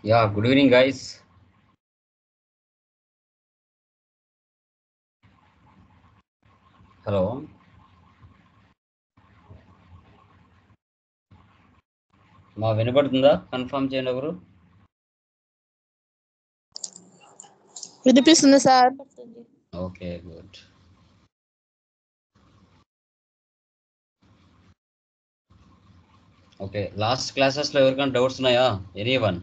Yeah, good evening, guys. Hello మా వినపడుతుందా? Confirm చేయండి ఎవరు. వినిపిస్తుంది sir. Okay, good. Okay, last క్లాసెస్లో ఎవరికైనా డౌట్స్ ఉన్నాయా? Any one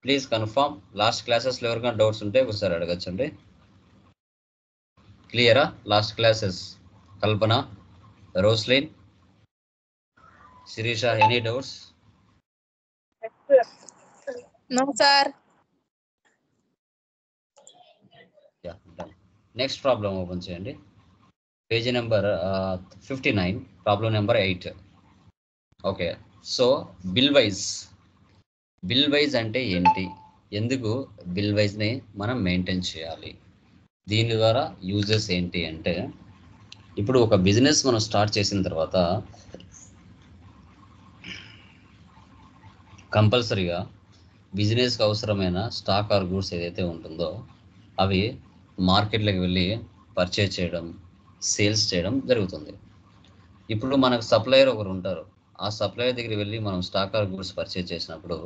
please confirm. Last క్లాసెస్లో ఎవరికైనా డౌట్స్ ఉంటే ఒకసారి అడగచ్చండి. క్లియరా? Last classes Kalpana, Roslin, Sirisha, any doubts? No sir. Yeah, done. Next problem open చేయండి. Page number 59, problem number 8. Okay, so bill wise అంటే ఏంటి, ఎందుకు బిల్ వైజ్ని మనం మెయింటైన్ చేయాలి, దీని ద్వారా యూజెస్ ఏంటి అంటే, ఇప్పుడు ఒక బిజినెస్ మనం స్టార్ట్ చేసిన తర్వాత కంపల్సరీగా బిజినెస్కి అవసరమైన స్టాక్ ఆర్ గూడ్స్ ఏదైతే ఉంటుందో అవి మార్కెట్లోకి వెళ్ళి పర్చేజ్ చేయడం, సేల్స్ చేయడం జరుగుతుంది. ఇప్పుడు మనకు సప్లయర్ ఒకరు ఉంటారు. ఆ సప్లయర్ దగ్గరికి వెళ్ళి మనం స్టాక్ ఆర్ గూడ్స్ పర్చేజ్ చేసినప్పుడు,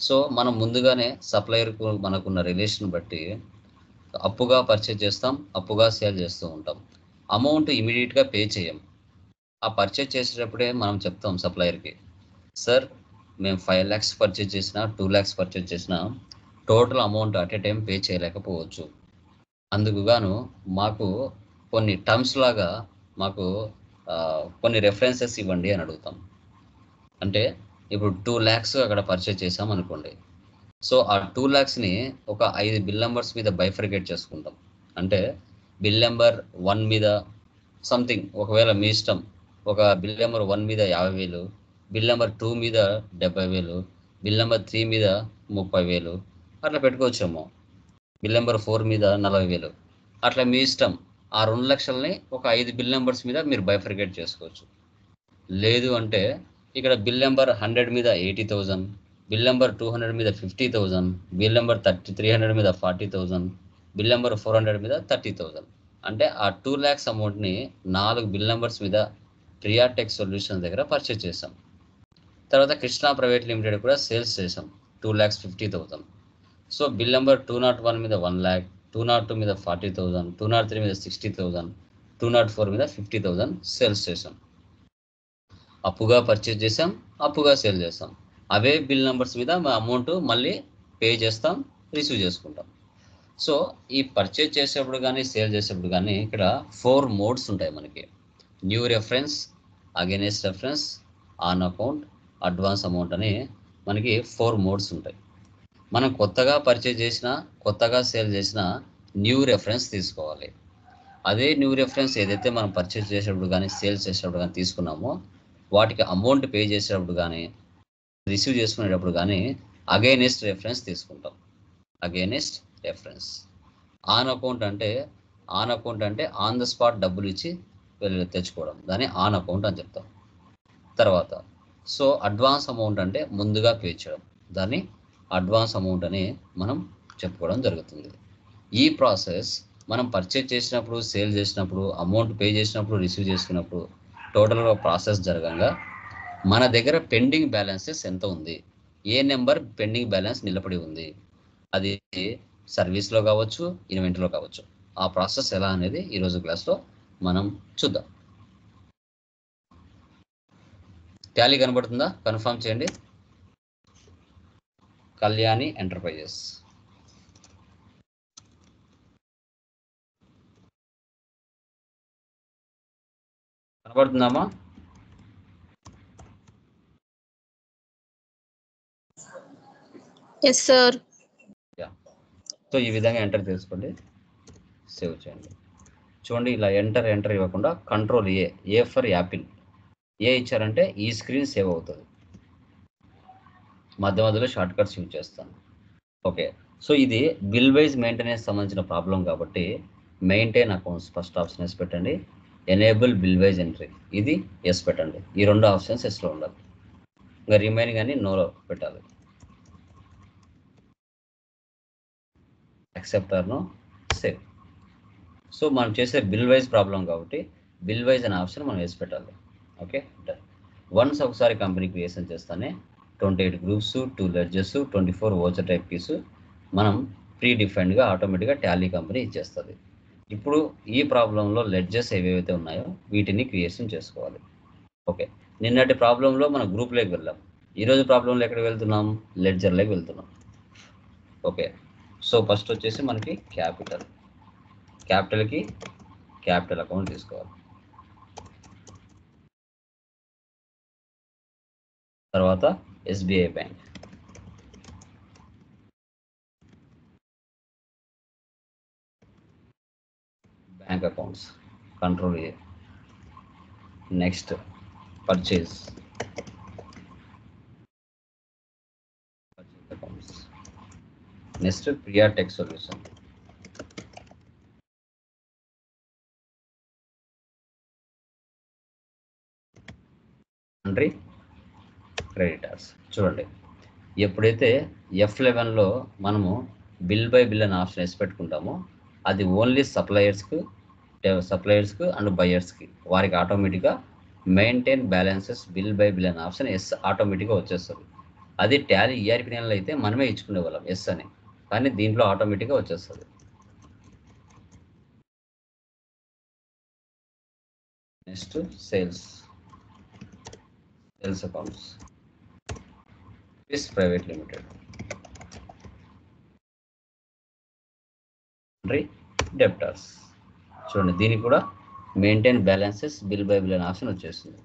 సో మనం ముందుగానే సప్లయర్కు మనకున్న రిలేషన్ బట్టి అప్పుగా పర్చేజ్ చేస్తాం, అప్పుగా సేల్ చేస్తూ ఉంటాం. అమౌంట్ ఇమీడియట్గా పే చేయం. ఆ పర్చేజ్ చేసేటప్పుడే మనం చెప్తాం సప్లయర్కి, సార్ మేము 5 lakhs పర్చేజ్ చేసినా 2 lakhs పర్చేజ్ చేసినా total amount at a time pay చేయలేకపోవచ్చు. అందుకు గాను మాకు కొన్ని టర్మ్స్ లాగా మాకు కొన్ని రెఫరెన్సెస్ ఇవ్వండి అని అడుగుతాం. అంటే ఇప్పుడు 2 lakhs అక్కడ పర్చేజ్ చేసాం అనుకోండి. సో ఆ 2 lakhsని ఒక 5 బిల్ నెంబర్స్ మీద బైఫర్గేట్ చేసుకుంటాం. అంటే బిల్ నెంబర్ 1 మీద సంథింగ్, ఒకవేళ మీ ఇష్టం, ఒక బిల్ నెంబర్ 1 మీద 50,000, బిల్ నెంబర్ 2 మీద 70,000, బిల్ నెంబర్ 3 మీద 30,000 అట్లా పెట్టుకోవచ్చేమో. బిల్ నెంబర్ 4 మీద 40,000 అట్లా మీ ఇష్టం. ఆ 2 లక్షలని ఒక 5 బిల్ నెంబర్స్ మీద మీరు బైఫర్గేట్ చేసుకోవచ్చు. లేదు అంటే ఇక్కడ బిల్ నెంబర్ 100 మీద 80,000, బిల్ నెంబర్ 200 మీద 50,000, బిల్ నెంబర్ 300 మీద 40,000, బిల్ నెంబర్ 400 మీద 30,000. అంటే ఆ 2 lakhs అమౌంట్ని 4 బిల్ నెంబర్స్ మీద ప్రియాటెక్ సొల్యూషన్స్ దగ్గర పర్చేజ్ చేసాం. తర్వాత కృష్ణా ప్రైవేట్ లిమిటెడ్ కూడా సేల్స్ చేసాం 2,50,000. సో బిల్ నెంబర్ 201 మీద 1 lakh, 202 మీద 40,000, 203 మీద 60,000, 204 మీద 50,000 సేల్స్ చేసాం. అప్పుగా పర్చేజ్ చేసాం, అప్పుగా సేల్ చేస్తాం. అవే బిల్ నెంబర్స్ మీద మా అమౌంట్ మళ్ళీ పే చేస్తాం, రిసీవ్ చేసుకుంటాం. సో ఈ పర్చేజ్ చేసేప్పుడు కానీ సేల్ చేసేప్పుడు కానీ ఇక్కడ 4 మోడ్స్ ఉంటాయి మనకి. New reference, against reference, on account, advance amount అని మనకి 4 మోడ్స్ ఉంటాయి. మనం కొత్తగా పర్చేజ్ చేసినా, కొత్తగా సేల్ చేసినా న్యూ రెఫరెన్స్ తీసుకోవాలి. అదే న్యూ రెఫరెన్స్ ఏదైతే మనం పర్చేజ్ చేసేటప్పుడు కానీ సేల్స్ చేసేటప్పుడు కానీ తీసుకున్నామో వాటికి అమౌంట్ పే చేసేటప్పుడు కానీ రిసీవ్ చేసుకునేటప్పుడు కానీ అగైనెస్ట్ రెఫరెన్స్ తీసుకుంటాం. Against reference. ఆన్ అకౌంట్ అంటే ఆన్ ద స్పాట్ డబ్బులు ఇచ్చి వెళ్ళి తెచ్చుకోవడం, దాన్ని ఆన్ అకౌంట్ అని చెప్తాం. తర్వాత సో అడ్వాన్స్ అమౌంట్ అంటే ముందుగా పే చేయడం, దాన్ని అడ్వాన్స్ అమౌంట్ అని మనం చెప్పుకోవడం జరుగుతుంది. ఈ ప్రాసెస్ మనం పర్చేజ్ చేసినప్పుడు, సేల్ చేసినప్పుడు, అమౌంట్ పే చేసినప్పుడు, రిసీవ్ చేసుకున్నప్పుడు టోటల్గా ప్రాసెస్ జరగంగా మన దగ్గర పెండింగ్ బ్యాలెన్సెస్ ఎంత ఉంది, ఏ నెంబర్ పెండింగ్ బ్యాలెన్స్ నిలబడి ఉంది, అది సర్వీస్లో కావచ్చు, ఇన్వెంటరీలో కావచ్చు. ఆ ప్రాసెస్ ఎలా అనేది ఈరోజు క్లాస్లో మనం చూద్దాం. టాలీ కనబడుతుందా? కన్ఫర్మ్ చేయండి. కళ్యాణి ఎంటర్ప్రైజెస్. కనబడుతుందామా? Yes sir. సో ఈ విధంగా ఎంటర్ చేసుకోండి, సేవ్ చేయండి. చూడండి, ఇలా ఎంటర్ ఇవ్వకుండా control A for apple, A ఇచ్చారంటే ఈ స్క్రీన్ సేవ్ అవుతుంది. మధ్యలో షార్ట్ కట్స్ యూజ్ చేస్తాను. ఓకే, సో ఇది బిల్ వైజ్ మెయింటెనెన్స్ సంబంధించిన ప్రాబ్లం కాబట్టి maintain accounts first option yes పెట్టండి. ఎనేబుల్ బిల్ వైజ్ ఎంట్రీ ఇది ఎస్ పెట్టండి. ఈ 2 ఆప్షన్స్ ఎస్లో ఉండాలి. ఇంకా రిమైనింగ్ అని నోలో పెట్టాలి. యాక్సెప్టర్ను సేవ్. సో మనం చేసే బిల్ వైజ్ ప్రాబ్లం కాబట్టి బిల్ వైజ్ అనే ఆప్షన్ మనం వేసి పెట్టాలి. Okay, done. వన్స్ ఒకసారి కంపెనీ క్రియేషన్ చేస్తానే 28 groups, 2 ledges, 24 voucher type keys మనం ప్రీ డిఫైన్డ్గా ఆటోమేటిక్గా టాలీ కంపెనీ ఇచ్చేస్తుంది. ఇప్పుడు ఈ ప్రాబ్లంలో లెడ్జెస్ ఏవైతే ఉన్నాయో వీటిని క్రియేషన్ చేసుకోవాలి. ఓకే, నిన్నటి ప్రాబ్లంలో మనం గ్రూప్లోకి వెళ్ళాం. ఈరోజు ప్రాబ్లంలో ఎక్కడికి వెళ్తున్నాం? లెడ్జర్లోకి వెళ్తున్నాం. ఓకే, సో ఫస్ట్ వచ్చేసి మనకి క్యాపిటల్కి క్యాపిటల్ అకౌంట్ తీసుకోవాలి. తర్వాత SBI bank, bank accounts, control A. Next purchase accounts. Next Priya tech solution, country creditors. చూడండి, ఎప్పుడైతే F11లో మనము బిల్ బై బిల్ అనే ఆప్షన్ వేసి పెట్టుకుంటామో అది ఓన్లీ సప్లయర్స్కు అండ్ బయర్స్కి వారికి ఆటోమేటిక్గా maintain balances bill by bill అనే ఆప్షన్ ఎస్ ఆటోమేటిక్గా వచ్చేస్తుంది. అది టాలీ ERP9లో అయితే మనమే ఇచ్చుకునే వాళ్ళం ఎస్ అని, కానీ దీంట్లో ఆటోమేటిక్గా వచ్చేస్తుంది. Next sales accounts, private limited, debtors. చూడండి, దీనికి కూడా maintain balances bill by bill అనే ఆప్షన్ వచ్చేస్తుంది.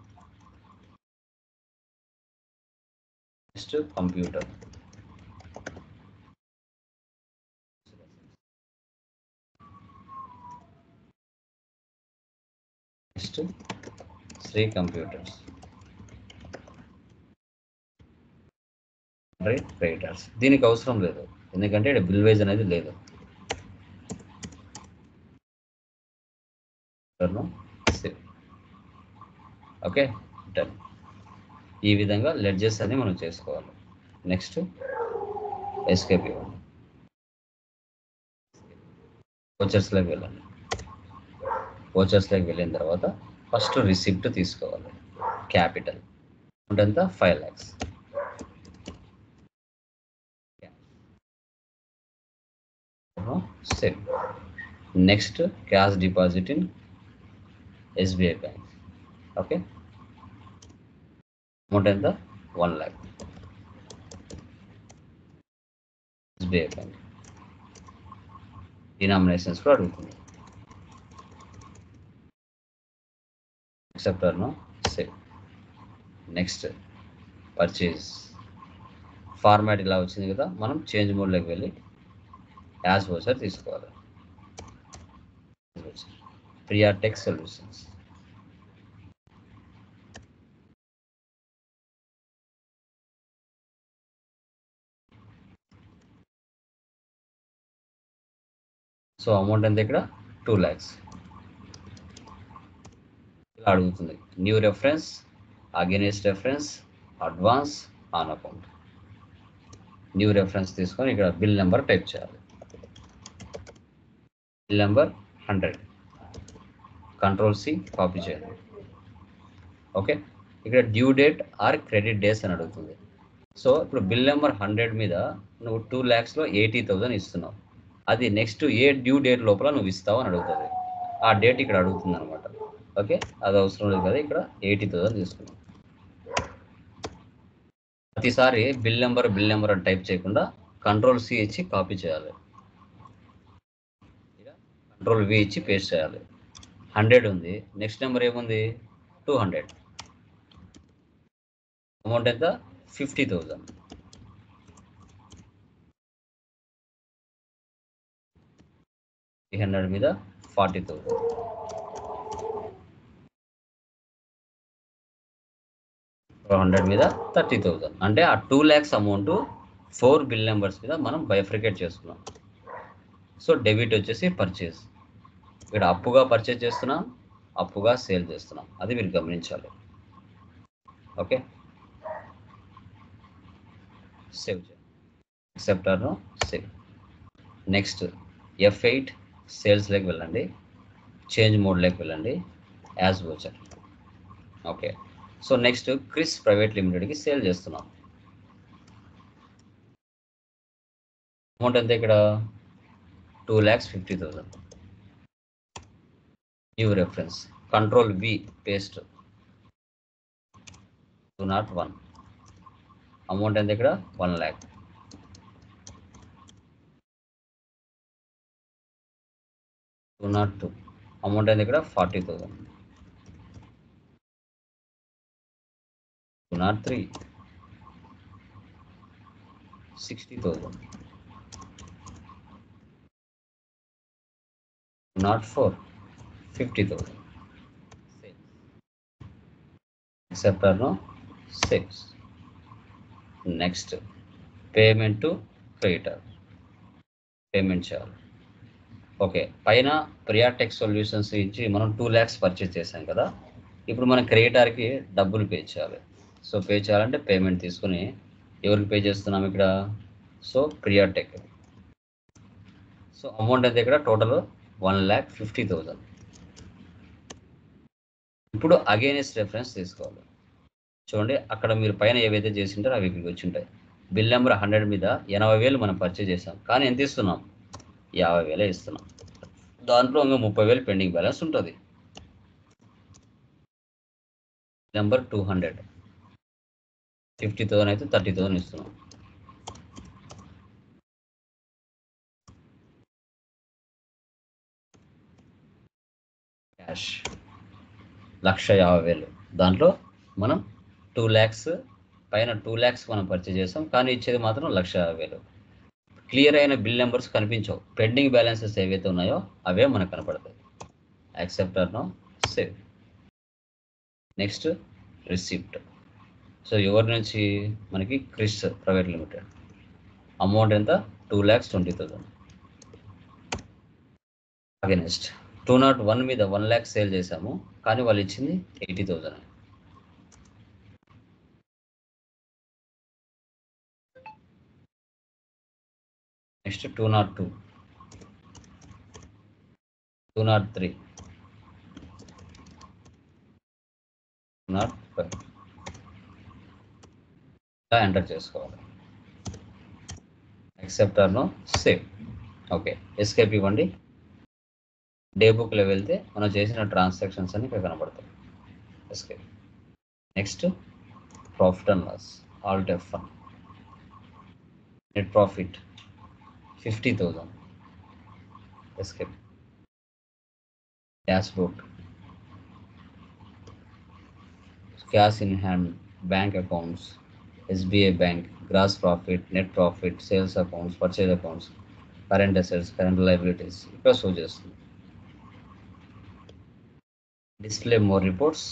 Next computer, next Shri computers, creditors. దీనికి అవసరం లేదు ఎందుకంటే ఇక్కడ బిల్ వైజ్ అనేది లేదు. Okay, done. ఈ విధంగా లెడ్జెస్ అని మనం చేసుకోవాలి. నెక్స్ట్ ఎస్కేప్ ఇవ్వండి, ఓచర్స్లోకి వెళ్ళండి. ఓచర్స్లోకి వెళ్ళిన తర్వాత ఫస్ట్ రిసిప్ట్ తీసుకోవాలి. క్యాపిటల్ ఎంత? 5 lakhs. Save. Next cash deposit in SBI bank. Okay, amount ఎంత? 1 lakh. SBI bank. డినామినేషన్స్ కూడా అడుగుతుంది. యాక్సెప్టర్ను సేవ్. Next purchase. ఫార్మాట్ ఇలా వచ్చింది కదా, మనం చేంజ్ మోడ్లోకి వెళ్ళి యాజ్ ఓచర్ తీసుకోవాలి. Priya tech solutions. So amount ఎంత ఇక్కడ? 2 lakhs. ఇలా అడుగుతుంది. New reference, against reference, advance, on account. New reference తీసుకొని ఇక్కడ బిల్ నెంబర్ టైప్ చేయాలి. Bill number 100. Control C copy చేయాలి. ఓకే, ఇక్కడ due date or credit days అని అడుగుతుంది. సో ఇప్పుడు బిల్ నెంబర్ 100 మీద నువ్వు 2 lakhsలో 80,000 ఇస్తున్నావు. అది నెక్స్ట్ ఏ డ్యూ డేట్ లోపల నువ్వు ఇస్తావు అని అడుగుతుంది. ఆ డేట్ ఇక్కడ అడుగుతుంది అనమాట. ఓకే, అది అవసరం లేదు కదా, ఇక్కడ 80,000 తీసుకున్నాం. ప్రతిసారి బిల్ నెంబర్ అని టైప్ చేయకుండా కంట్రోల్ C ఇచ్చి కాపీ చేయాలి. కంట్రోల్ V ఇచ్చి పేస్ట్ చేయాలి. 100 ఉంది, నెక్స్ట్ నెంబర్ ఏముంది? 200. అమౌంట్ ఎంత? 50,000. మీద 40,000. 100 మీద 30,000. అంటే ఆ 2 lakhs అమౌంట్ 4 బిల్ నెంబర్స్ మీద మనం బైఫ్రికేట్ చేసుకున్నాం. సో డెబిట్ వచ్చేసి పర్చేజ్. ఇక్కడ అప్పుగా పర్చేజ్ చేస్తున్నాం, అప్పుగా సేల్ చేస్తున్నాం, అది మీరు గమనించాలి. ఓకే, సేవ్ చేయండి. యాక్సెప్టర్ను సేవ్. నెక్స్ట్ F8 సేల్స్లోకి వెళ్ళండి, చేంజ్ మోడ్లోకి వెళ్ళండి, as voucher. Okay, so next Chris private లిమిటెడ్కి సేల్ చేస్తున్నాం. అమౌంట్ ఎంత ఇక్కడ 2,50,000. New reference, control V paste, 201. Amount ఎంత ఇక్కడ 1 lakh. అమౌంట్ ఎంత ఇక్కడ 40,000. 203 60,000. 204 50,000. Accept or no? Sales. Next, payment to creator. Payment చేయాలి. ఓకే, పైన ప్రియాటెక్ సొల్యూషన్స్ ఇచ్చి మనం 2 lakhs పర్చేస్ చేసాం కదా, ఇప్పుడు మనం క్రియేటర్కి డబ్బులు పే చేయాలి. సో పే చేయాలంటే పేమెంట్ తీసుకుని ఎవరికి పే చేస్తున్నాం ఇక్కడ? సో ప్రియాటెక్. సో అమౌంట్ అయితే ఇక్కడ టోటల్ 1,50,000. ఇప్పుడు అగైనెస్ట్ రెఫరెన్స్ తీసుకోవాలి. చూడండి, అక్కడ మీరు పైన ఏవైతే చేసింటారో అవి ఇక్కడికి వచ్చి ఉంటాయి. బిల్ నెంబర్ 100 మీద 80,000 మనం పర్చేజ్ చేసాం, కానీ ఎంత ఇస్తున్నాం? 50,000 ఇస్తున్నాం. దాంట్లో ఇంకా 30,000 పెండింగ్ బ్యాలెన్స్ ఉంటుంది. నెంబర్ 200 50,000 అయితే 30,000 ఇస్తున్నాం. క్యాష్ 1,50,000. దాంట్లో మనం 2 lakhs పైన 2 lakhs మనం పర్చేజ్ చేస్తాం, కానీ ఇచ్చేది మాత్రం 1,50,000. క్లియర్ అయిన బిల్ నెంబర్స్ కనిపించవు, పెండింగ్ బ్యాలెన్సెస్ ఏవైతే ఉన్నాయో అవే మనకు కనపడతాయి. Accept or no? Save. Next receipt. So ఎవరి నుంచి? మనకి క్రిస్ ప్రైవేట్ లిమిటెడ్. అమౌంట్ ఎంత? 2,20,000. అగైనెస్ట్ 201 మీద 1 lakh సేల్ చేసాము, కానీ వాళ్ళు ఇచ్చింది 80,000. నెక్స్ట్ 202 203 205 ఇలా ఎంటర్ చేసుకోవాలి. Accept or no? Save. Okay, escape ఇవ్వండి. డే బుక్లో వెళ్తే మనం చేసిన ట్రాన్సాక్షన్స్ అన్ని ఇక్కడ కనబడతాయి. Escape. Next profit and loss, alt F1. Net profit 50,000. Escape. Dashboard, cash in hand, bank accounts, SBI bank, gross profit, net profit, sales accounts, purchase accounts, current assets, current liabilities ఇక్కడ show చేస్తుంది. Display more reports,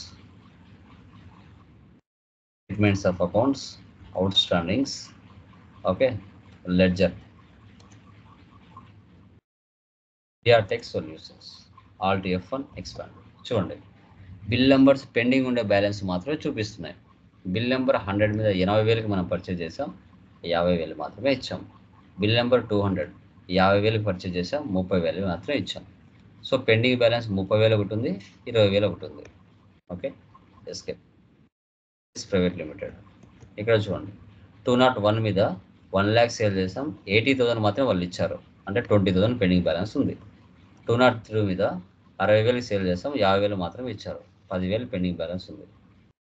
statements of accounts, outstandings. Okay, ledger, Priyatech solutions, alt F1 expand. చూడండి, bill numbers pending ఉండే balance మాత్రమే చూపిస్తున్నాయి. Bill number 100 మీద 80,000కి మనం purchase చేసాం, 50,000 మాత్రమే ఇచ్చాం. బిల్ నెంబర్ 200 50,000కి పర్చేజ్ చేసాం, 30,000 మాత్రమే ఇచ్చాం. సో పెండింగ్ బ్యాలెన్స్ 30,000 ఒకటి ఉంది, 20,000 ఒకటి ఉంది. Okay, escape. Private limited. ఇక్కడ చూడండి, 201 మీద 1 lakh సేల్ చేసాం, 80,000 మాత్రమే వాళ్ళు ఇచ్చారు, అంటే 20,000 పెండింగ్ బ్యాలెన్స్ ఉంది. 203 మీద 60,000కి సేల్ చేస్తాం, 50,000 మాత్రమే ఇచ్చారు, 10,000 పెండింగ్ బ్యాలెన్స్ ఉంది.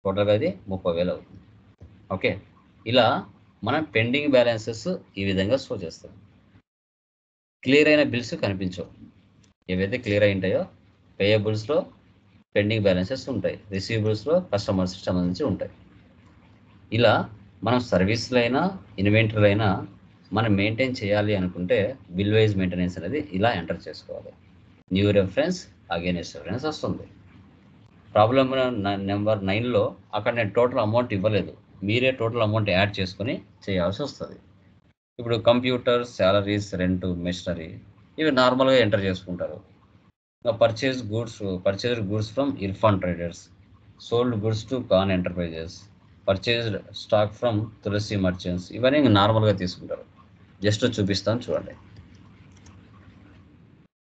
టోటల్గా అది 30,000 అవుతుంది. ఓకే, ఇలా మనం పెండింగ్ బ్యాలెన్సెస్ ఈ విధంగా షో చేస్తాం. క్లియర్ అయిన బిల్స్ కనిపించవు. ఏవైతే క్లియర్ అయి ఉంటాయో పేయబుల్స్లో పెండింగ్ బ్యాలెన్సెస్ ఉంటాయి, రిసీవబుల్స్లో కస్టమర్స్కి సంబంధించి ఉంటాయి. ఇలా మనం సర్వీస్లో అయినా ఇన్వెంటరీలో అయినా మనం మెయింటైన్ చేయాలి అనుకుంటే బిల్ వైజ్ మెయింటెనెన్స్ అనేది ఇలా ఎంటర్ చేసుకోవాలి. న్యూ రెఫరెన్స్, అగైనెస్ట్ రెఫరెన్స్ వస్తుంది. ప్రాబ్లమ్ నెంబర్ 9లో అక్కడ నేను టోటల్ అమౌంట్ ఇవ్వలేదు, మీరే టోటల్ అమౌంట్ యాడ్ చేసుకొని చేయాల్సి వస్తుంది. ఇప్పుడు కంప్యూటర్, శాలరీస్, రెంట్, మెషినరీ ఇవి నార్మల్గా ఎంటర్ చేసుకుంటారు. Purchase goods from Irfan traders, sold goods to Khan enterprises, purchased stock from Tulsi merchants, ఇవన్నీ నార్మల్గా తీసుకుంటారు. జస్ట్ చూపిస్తాను చూడండి.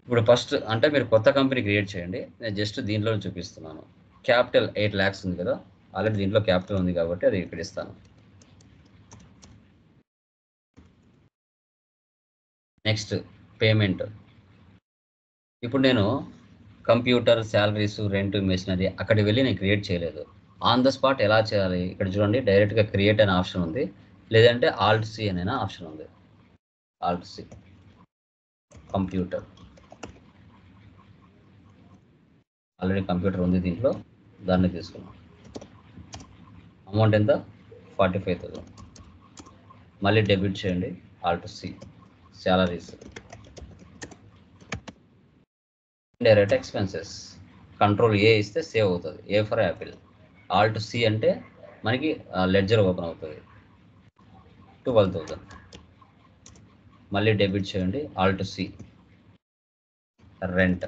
ఇప్పుడు ఫస్ట్ అంటే మీరు కొత్త కంపెనీ క్రియేట్ చేయండి. నేను జస్ట్ దీంట్లో చూపిస్తున్నాను. క్యాపిటల్ 8 lakhs ఉంది కదా, ఆల్రెడీ దీంట్లో క్యాపిటల్ ఉంది కాబట్టి అది ఇక్కడ ఇస్తాను. Next payment. ఇప్పుడు నేను కంప్యూటర్, శాలరీస్, రెంట్, మెషినరీ అక్కడికి వెళ్ళి నేను క్రియేట్ చేయలేదు. ఆన్ ద స్పాట్ ఎలా చేయాలి? ఇక్కడ చూడండి, డైరెక్ట్గా క్రియేట్ అనే ఆప్షన్ ఉంది, లేదంటే ఆల్ట్ సి అనే ఆప్షన్ ఉంది. Alt C computer, already computer ఉంది దీంట్లో, దాన్ని తీసుకున్నాం. అమౌంట్ ఎంత? 45,000. మళ్ళీ డెబిట్ చేయండి, alt C salaries, direct expenses, control A ఇస్తే సేవ్ అవుతుంది, A for apple. Alt C అంటే మనకి లెడ్జర్ ఓపెన్ అవుతుంది, 12,000. మళ్ళీ డెబిట్ చేయండి, alt C rent,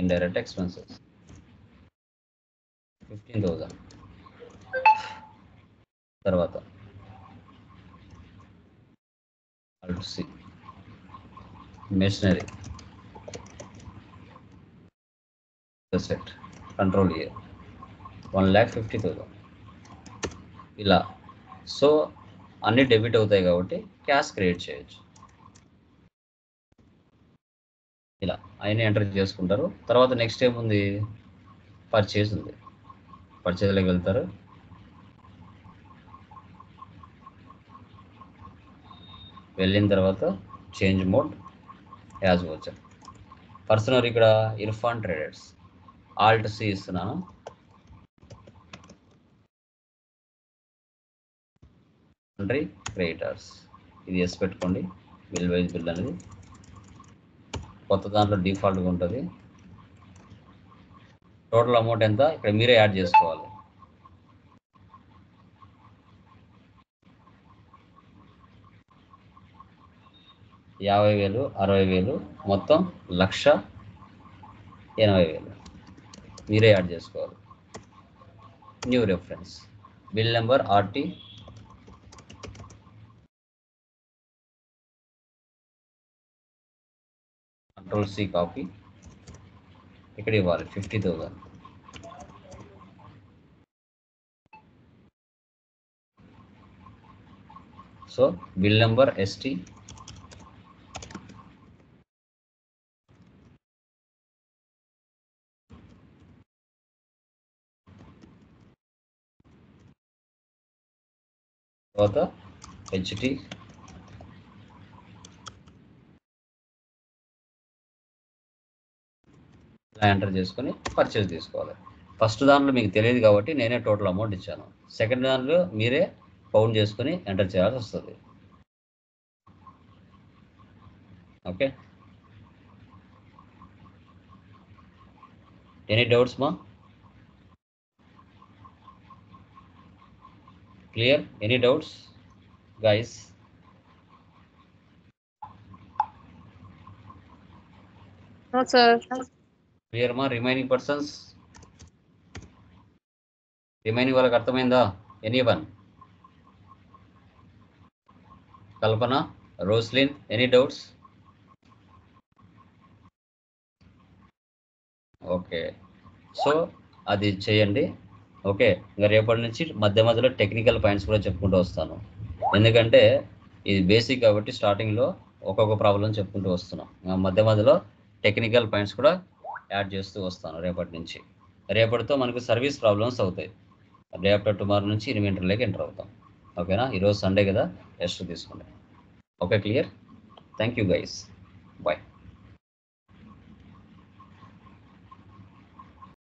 indirect expenses 15,000. తర్వాత alt C machinery set, control A 1,50,000. ఇలా. సో అన్ని డెబిట్ అవుతాయి కాబట్టి క్యాష్ క్రియేట్ చేయొచ్చు. ఇలా అయినా ఎంటర్ చేసుకుంటారు. తర్వాత నెక్స్ట్ ఏముంది? పర్చేజ్ ఉంది. పర్చేజ్లోకి వెళ్తారు. వెళ్ళిన తర్వాత చేంజ్ మోడ్ యాజ్ వచ్చారు. పర్సనల్ ఇక్కడ ఇర్ఫాన్ ట్రేడర్స్, ఆల్ట్ సి ఇస్తున్నాను. కంట్రీ క్రియేటర్స్, ఇది ఎస్ పెట్టుకోండి. బిల్ వైజ్ బిల్ అనేది కొత్త దాంట్లో డిఫాల్ట్గా ఉంటుంది. టోటల్ అమౌంట్ ఎంత ఇక్కడ మీరే యాడ్ చేసుకోవాలి. $50,000, 60,000, మొత్తం 1,80,000 మీరే యాడ్ చేసుకోవాలి. New reference, bill number RT, control C copy, ఇక్కడ ఇవ్వాలి 50,000. సో బిల్ నెంబర్ ST, తర్వాత HT, ఇలా ఎంటర్ చేసుకొని పర్చేజ్ తీసుకోవాలి. ఫస్ట్ దాంట్లో మీకు తెలియదు కాబట్టి నేనే టోటల్ అమౌంట్ ఇచ్చాను. సెకండ్ దాంట్లో మీరే కౌంట్ చేసుకొని ఎంటర్ చేయాల్సి వస్తుంది. ఓకే, ఎనీ డౌట్స్ మా? Clear? Any doubts guys? No, sir. Clear మా? రిమైనింగ్ పర్సన్స్, రిమైనింగ్ వాళ్ళకి అర్థమైందా? ఎనీవన్? కల్పన, రోస్లిన్, ఎనీ డౌట్స్? ఓకే, సో అది చేయండి. ఓకే, ఇంకా రేపటి నుంచి మధ్య మధ్యలో టెక్నికల్ పాయింట్స్ కూడా చెప్పుకుంటూ వస్తాను. ఎందుకంటే ఇది బేసిక్ కాబట్టి స్టార్టింగ్లో ఒక్కొక్క ప్రాబ్లం చెప్పుకుంటూ వస్తున్నాం. మధ్య మధ్యలో టెక్నికల్ పాయింట్స్ కూడా యాడ్ చేస్తూ వస్తాను రేపటి నుంచి. రేపటితో మనకు సర్వీస్ ప్రాబ్లమ్స్ అవుతాయి. డే ఆఫ్టర్ టుమారో నుంచి ఇన్వెంటరీలోకి ఎంటర్ అవుతాం. ఓకేనా? ఈరోజు సండే కదా, రెస్ట్ తీసుకోండి. Okay, clear? Thank you guys, bye.